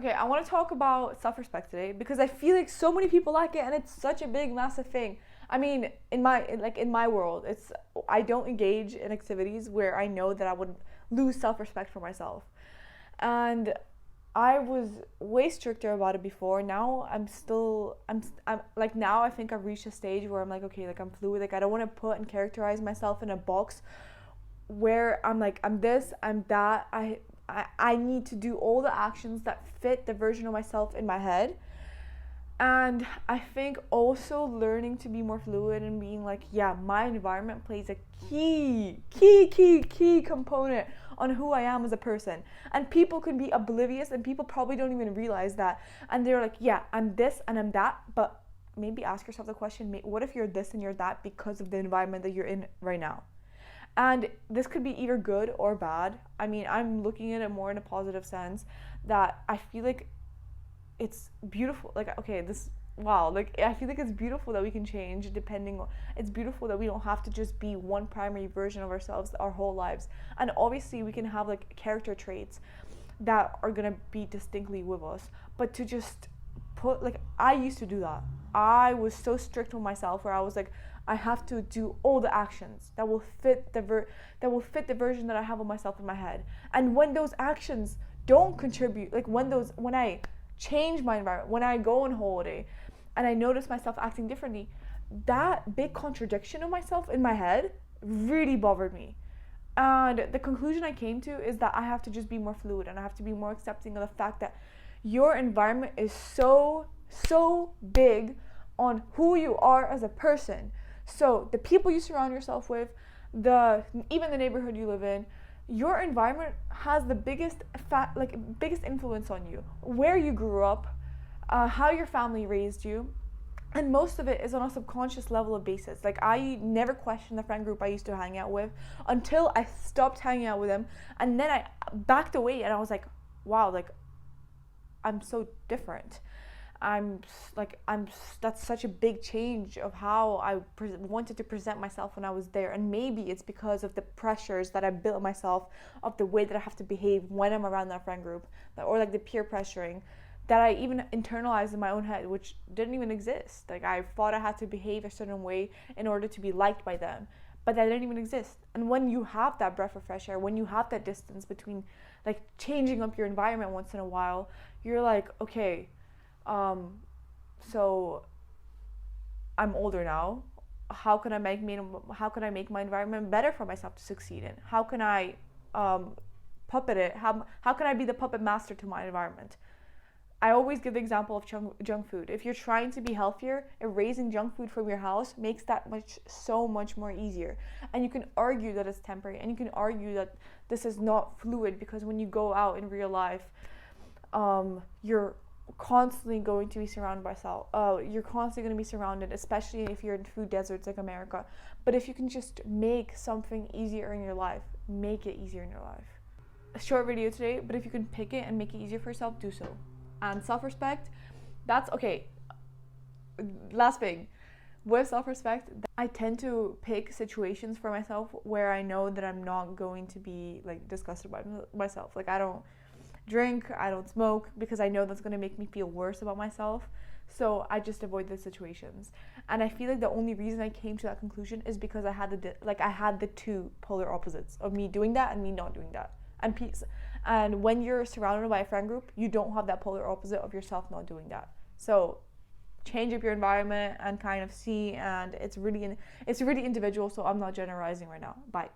Okay, I want to talk about self-respect today because I feel like so many people lack it, and it's such a big, massive thing. I mean, in my world, it's I don't engage in activities where I know that I would lose self-respect for myself, and I was way stricter about it before. Now I'm like now I think I've reached a stage where I'm like, okay, like I'm fluid. Like I don't want to put and characterize myself in a box where I'm like, I'm this, I'm that. I need to do all the actions that fit the version of myself in my head. And I think also learning to be more fluid and being like, yeah, my environment plays a key component on who I am as a person. And people can be oblivious, and people probably don't even realize that. And they're like, yeah, I'm this and I'm that. But maybe ask yourself the question, what if you're this and you're that because of the environment that you're in right now? And this could be either good or bad. I mean, I'm looking at it more in a positive sense, that I feel like it's beautiful. Like, okay, this, wow, like I feel like it's beautiful that we can change depending on, it's beautiful that we don't have to just be one primary version of ourselves our whole lives. And obviously we can have like character traits that are gonna be distinctly with us, but to just put, like, I used to do that. I was so strict with myself where I was like, I have to do all the actions that will fit the version that I have of myself in my head. And when those actions don't contribute, like when I change my environment, when I go on holiday and I notice myself acting differently, that big contradiction of myself in my head really bothered me. And the conclusion I came to is that I have to just be more fluid, and I have to be more accepting of the fact that your environment is so big on who you are as a person. So the people you surround yourself with, even the neighborhood you live in, your environment has the biggest influence on you. Where you grew up, how your family raised you, and most of it is on a subconscious level of basis. Like I never questioned the friend group I used to hang out with until I stopped hanging out with them, and then I backed away, and I was like, wow, like I'm so different. I'm that's such a big change of how I wanted to present myself when I was there. And maybe it's because of the pressures that I built myself, of the way that I have to behave when I'm around that friend group, or like the peer pressuring that I even internalized in my own head, which didn't even exist. Like I thought I had to behave a certain way in order to be liked by them, but that didn't even exist. And when you have that breath of fresh air, when you have that distance between, like, changing up your environment once in a while, you're like, okay, so I'm older now. How can I make my environment better for myself to succeed in? How can I puppet it? How can I be the puppet master to my environment? I always give the example of junk food. If you're trying to be healthier, erasing junk food from your house makes that so much more easier. And you can argue that it's temporary, and you can argue that this is not fluid, because when you go out in real life, you're constantly going to be surrounded by you're constantly going to be surrounded, especially if you're in food deserts like America. But if you can just make something easier in your life, make it easier in your life. A short video today, but if you can pick it and make it easier for yourself, do so. And self-respect, that's okay. Last thing, with self-respect, I tend to pick situations for myself where I know that I'm not going to be like disgusted by myself. Like I don't drink, I don't smoke, because I know that's going to make me feel worse about myself. So I just avoid those situations. And I feel like the only reason I came to that conclusion is because I had the two polar opposites of me doing that and me not doing that. And peace. And when you're surrounded by a friend group, you don't have that polar opposite of yourself not doing that. So change up your environment and kind of see, and it's really individual, so I'm not generalizing right now. Bye.